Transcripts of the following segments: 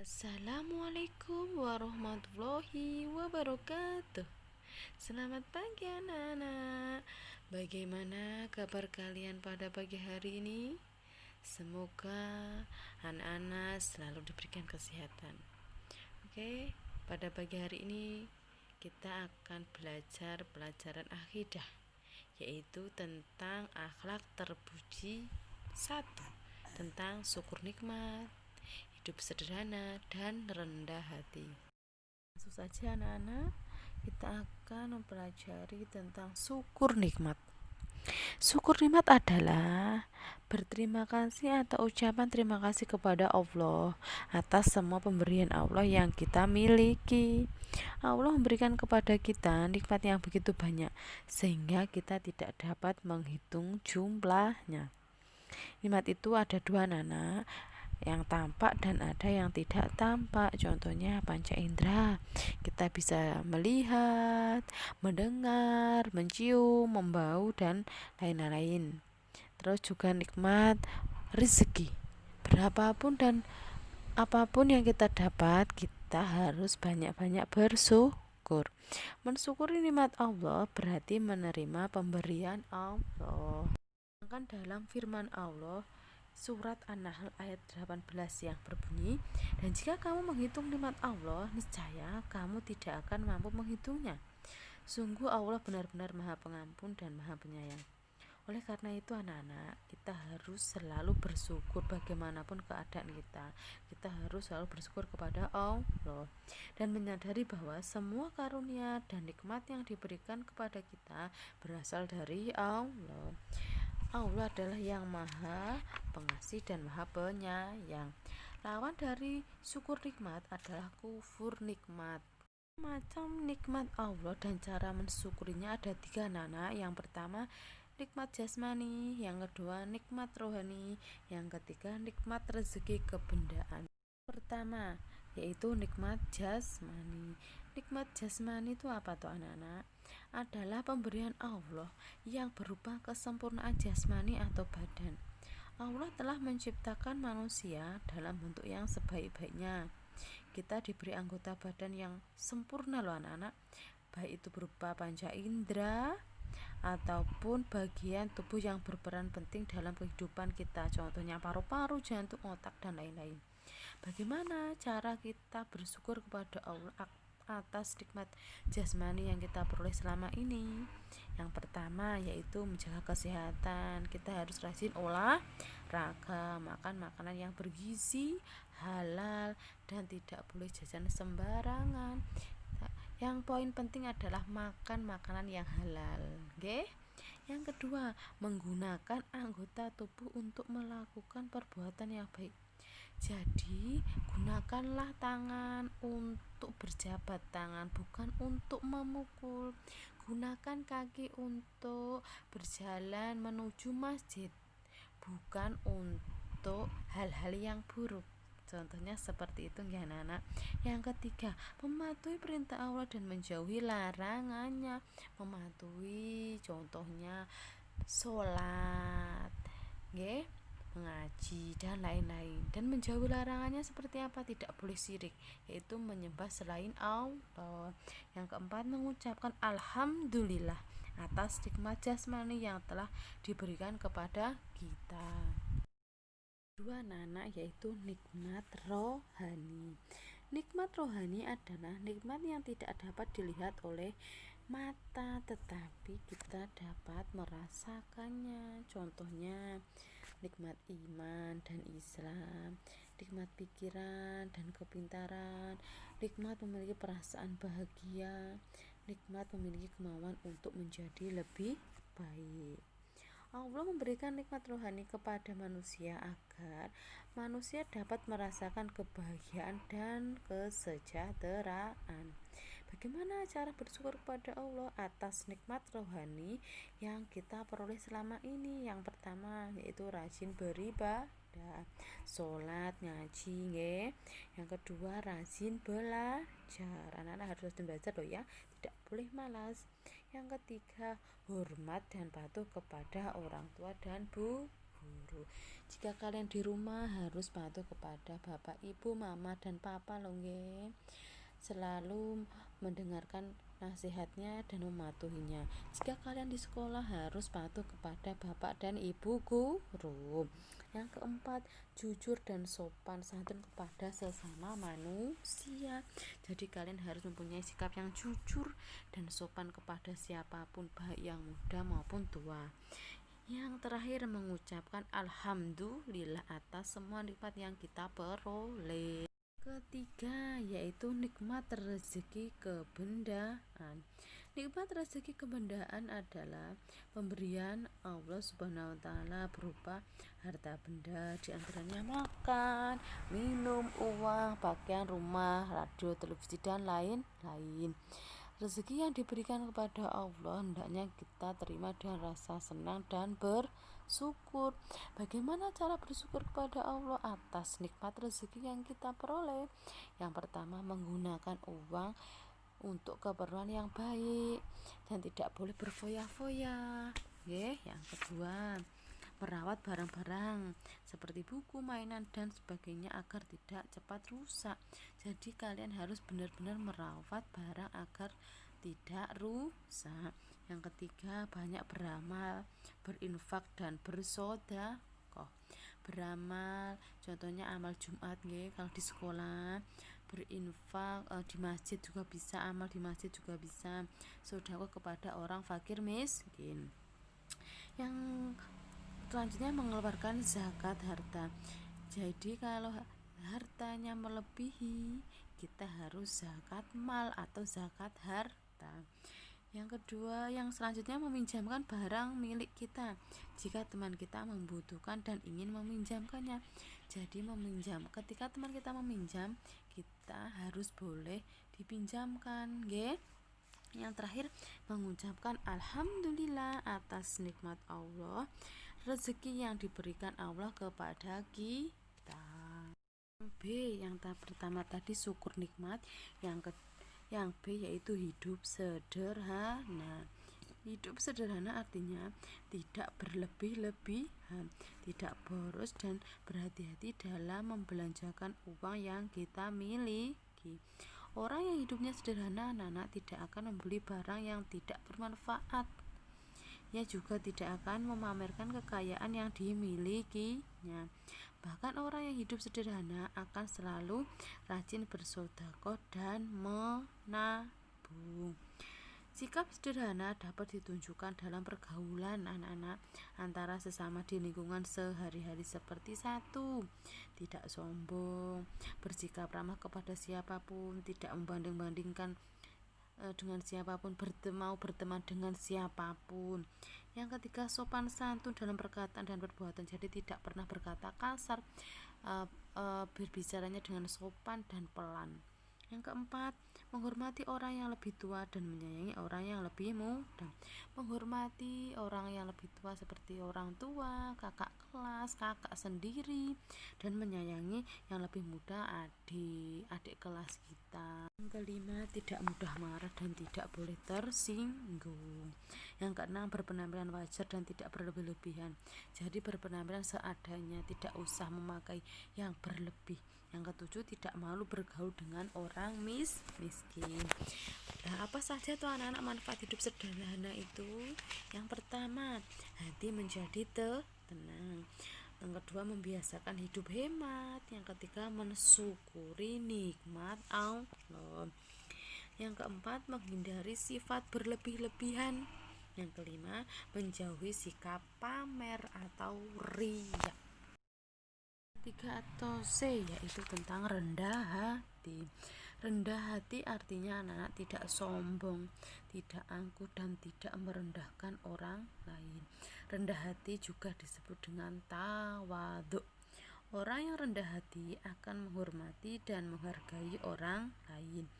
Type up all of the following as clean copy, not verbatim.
Assalamualaikum warahmatullahi wabarakatuh. Selamat pagi anak-anak. Bagaimana kabar kalian pada pagi hari ini? Semoga anak-anak selalu diberikan kesehatan. Oke, pada pagi hari ini kita akan belajar pelajaran akidah, yaitu tentang akhlak terpuji 1, tentang syukur nikmat, hidup sederhana dan rendah hati. Langsung saja anak-anak, kita akan mempelajari tentang syukur nikmat. Syukur nikmat adalah berterima kasih atau ucapan terima kasih kepada Allah atas semua pemberian Allah yang kita miliki. Allah memberikan kepada kita nikmat yang begitu banyak sehingga kita tidak dapat menghitung jumlahnya. Nikmat itu ada dua, anak, yang tampak dan ada yang tidak tampak. Contohnya panca indera, kita bisa melihat, mendengar, mencium, membau dan lain-lain. Terus juga nikmat rezeki, berapapun dan apapun yang kita dapat, kita harus banyak-banyak bersyukur. Mensyukuri nikmat Allah berarti menerima pemberian Allah. Sedangkan dalam firman Allah Surat An-Nahl ayat 18 yang berbunyi, dan jika kamu menghitung nikmat Allah, niscaya kamu tidak akan mampu menghitungnya. Sungguh Allah benar-benar Maha Pengampun dan Maha Penyayang. Oleh karena itu anak-anak, kita harus selalu bersyukur bagaimanapun keadaan kita. Kita harus selalu bersyukur kepada Allah dan menyadari bahwa semua karunia dan nikmat yang diberikan kepada kita berasal dari Allah. Allah adalah yang maha pengasih dan maha penyayang. Lawan dari syukur nikmat adalah kufur nikmat. Macam nikmat Allah dan cara mensyukurinya ada 3, anak. Yang pertama nikmat jasmani, yang kedua nikmat rohani, yang ketiga nikmat rezeki kebendaan. Pertama yaitu nikmat jasmani. Nikmat jasmani itu apa tuh anak-anak? Adalah pemberian Allah yang berupa kesempurnaan jasmani atau badan. Allah telah menciptakan manusia dalam bentuk yang sebaik-baiknya. Kita diberi anggota badan yang sempurna loh anak-anak, baik itu berupa panca indera ataupun bagian tubuh yang berperan penting dalam kehidupan kita, contohnya paru-paru, jantung, otak, dan lain-lain. Bagaimana cara kita bersyukur kepada Allah atas nikmat jasmani yang kita peroleh selama ini? Yang pertama yaitu menjaga kesehatan. Kita harus rajin olahraga, makan makanan yang bergizi, halal, dan tidak boleh jajan sembarangan. Yang poin penting adalah makan makanan yang halal, oke? Yang kedua, menggunakan anggota tubuh untuk melakukan perbuatan yang baik. Jadi, gunakanlah tangan untuk berjabat tangan, bukan untuk memukul. Gunakan kaki untuk berjalan menuju masjid, bukan untuk hal-hal yang buruk. Contohnya seperti itu ya anak-anak. Yang ketiga, mematuhi perintah Allah dan menjauhi larangannya. Mematuhi contohnya sholat, mengaji dan lain-lain. Dan menjauhi larangannya seperti apa? Tidak boleh syirik, yaitu menyembah selain Allah. Yang keempat, mengucapkan alhamdulillah atas nikmat jasmani yang telah diberikan kepada kita. Dua anak-anak yaitu nikmat rohani. Nikmat rohani adalah nikmat yang tidak dapat dilihat oleh mata tetapi kita dapat merasakannya. Contohnya nikmat iman dan Islam, nikmat pikiran dan kepintaran, nikmat memiliki perasaan bahagia, nikmat memiliki kemauan untuk menjadi lebih baik. Allah memberikan nikmat rohani kepada manusia agar manusia dapat merasakan kebahagiaan dan kesejahteraan. Bagaimana cara bersyukur kepada Allah atas nikmat rohani yang kita peroleh selama ini? Yang pertama yaitu rajin beribadah, sholat, ngaji, Yang kedua rajin belajar. Anak-anak harus rajin belajar loh ya, tidak boleh malas. Yang ketiga, hormat dan patuh kepada orang tua dan guru. Jika kalian di rumah harus patuh kepada bapak, ibu, mama, dan papa loh nggih. Selalu mendengarkan nasihatnya dan mematuhinya. Jika kalian di sekolah harus patuh kepada bapak dan ibu guru. Yang keempat, jujur dan sopan santun kepada sesama manusia. Jadi kalian harus mempunyai sikap yang jujur dan sopan kepada siapapun, baik yang muda maupun tua. Yang terakhir, mengucapkan alhamdulillah atas semua nikmat yang kita peroleh. Ketiga, yaitu nikmat rezeki kebendaan. Nikmat rezeki kebendaan adalah pemberian Allah Subhanahu wa taala berupa harta benda, di antaranya makan, minum, uang, pakaian, rumah, radio, televisi, dan lain-lain. Rezeki yang diberikan kepada Allah hendaknya kita terima dengan rasa senang dan bersyukur. Bagaimana cara bersyukur kepada Allah atas nikmat rezeki yang kita peroleh? Yang pertama, menggunakan uang untuk keperluan yang baik dan tidak boleh berfoya-foya. Yang kedua, merawat barang-barang seperti buku, mainan, dan sebagainya agar tidak cepat rusak. Jadi kalian harus benar-benar merawat barang agar tidak rusak. Yang ketiga, banyak beramal, berinfak, dan bersedekah. Beramal, contohnya amal Jumat kalau di sekolah, berinfak di masjid juga bisa, amal di masjid juga bisa, sedekah kepada orang fakir miskin. Yang selanjutnya, mengeluarkan zakat harta. Jadi kalau hartanya melebihi, kita harus zakat mal atau zakat harta. Yang kedua, yang selanjutnya, meminjamkan barang milik kita jika teman kita membutuhkan dan ingin meminjamkannya. Jadi ketika teman kita meminjam, kita harus boleh dipinjamkan, nggih. Yang terakhir, mengucapkan alhamdulillah atas nikmat Allah, rezeki yang diberikan Allah kepada kita. B, yang pertama tadi syukur nikmat. Yang B yaitu hidup sederhana. Hidup sederhana artinya tidak berlebih-lebihan, tidak boros, dan berhati-hati dalam membelanjakan uang yang kita miliki. Orang yang hidupnya sederhana, anak-anak, tidak akan membeli barang yang tidak bermanfaat. Ia juga tidak akan memamerkan kekayaan yang dimilikinya. Bahkan orang yang hidup sederhana akan selalu rajin bersedekah dan menabung. Sikap sederhana dapat ditunjukkan dalam pergaulan anak-anak antara sesama di lingkungan sehari-hari seperti: 1. Tidak sombong, bersikap ramah kepada siapapun, tidak membanding-bandingkan dengan siapapun, mau berteman dengan siapapun. Yang ketiga, sopan santun dalam perkataan dan perbuatan, jadi tidak pernah berkata kasar, berbicaranya dengan sopan dan pelan. Yang keempat, menghormati orang yang lebih tua dan menyayangi orang yang lebih muda. Menghormati orang yang lebih tua seperti orang tua, kakak kelas, kakak sendiri, dan menyayangi yang lebih muda, adik kelas kita. Yang kelima, tidak mudah marah dan tidak boleh tersinggung. Yang keenam, berpenampilan wajar dan tidak berlebih-lebihan. Jadi berpenampilan seadanya, tidak usah memakai yang berlebih. Yang ketujuh, tidak malu bergaul dengan orang miskin. Nah, apa saja tuh anak-anak manfaat hidup sederhana itu? Yang pertama, hati menjadi tenang. Yang kedua, membiasakan hidup hemat. Yang ketiga, mensyukuri nikmat Allah. Yang keempat, menghindari sifat berlebih-lebihan. Yang kelima, menjauhi sikap pamer atau riya. Ketiga atau C, yaitu tentang rendah hati. Rendah hati artinya anak-anak tidak sombong, tidak angkuh, dan tidak merendahkan orang lain. Rendah hati juga disebut dengan tawadhu. Orang yang rendah hati akan menghormati dan menghargai orang lain.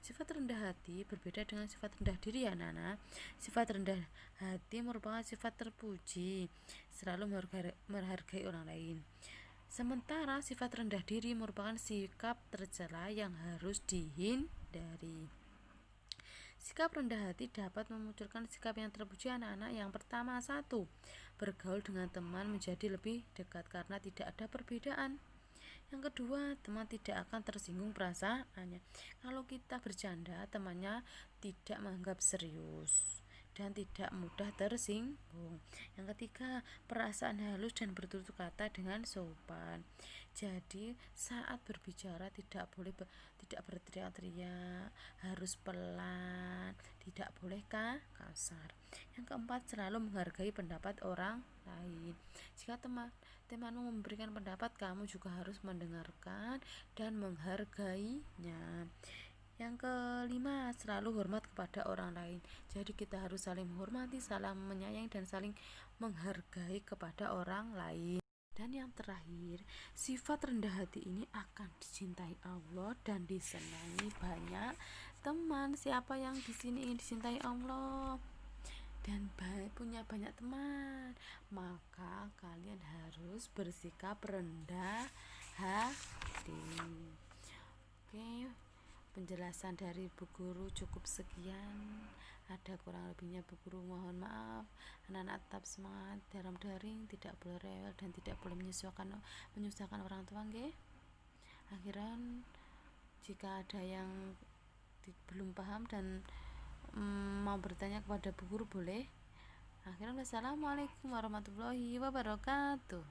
Sifat rendah hati berbeda dengan sifat rendah diri, anak-anak. Sifat rendah hati merupakan sifat terpuji, selalu menghargai orang lain. Sementara sifat rendah diri merupakan sikap tercela yang harus dihindari. Sikap rendah hati dapat memunculkan sikap yang terpuji anak-anak. Yang pertama, satu, bergaul dengan teman menjadi lebih dekat karena tidak ada perbedaan. Yang kedua, teman tidak akan tersinggung perasaannya. Kalau kita bercanda, temannya tidak menganggap serius dan tidak mudah tersinggung. Yang ketiga, perasaan halus dan bertutur kata dengan sopan. Jadi saat berbicara tidak berteriak-teriak, harus pelan, tidak boleh kasar. Yang keempat, selalu menghargai pendapat orang lain. Jika temanmu memberikan pendapat, kamu juga harus mendengarkan dan menghargainya. Yang kelima, selalu hormat kepada orang lain. Jadi kita harus saling menghormati, saling menyayangi, dan saling menghargai kepada orang lain. Dan yang terakhir, sifat rendah hati ini akan dicintai Allah dan disenangi banyak teman. Siapa yang di sini ingin dicintai Allah dan punya banyak teman, maka kalian harus bersikap rendah hati. Oke, penjelasan dari Bu Guru cukup sekian. Ada kurang lebihnya Bu Guru mohon maaf. Anak-anak tetap semangat dalam daring, tidak boleh rewel dan tidak boleh menyusahkan orang tua, nggih. Akhiran, jika ada yang belum paham dan mau bertanya kepada Bu Guru boleh. Akhirnya, wassalamualaikum warahmatullahi wabarakatuh.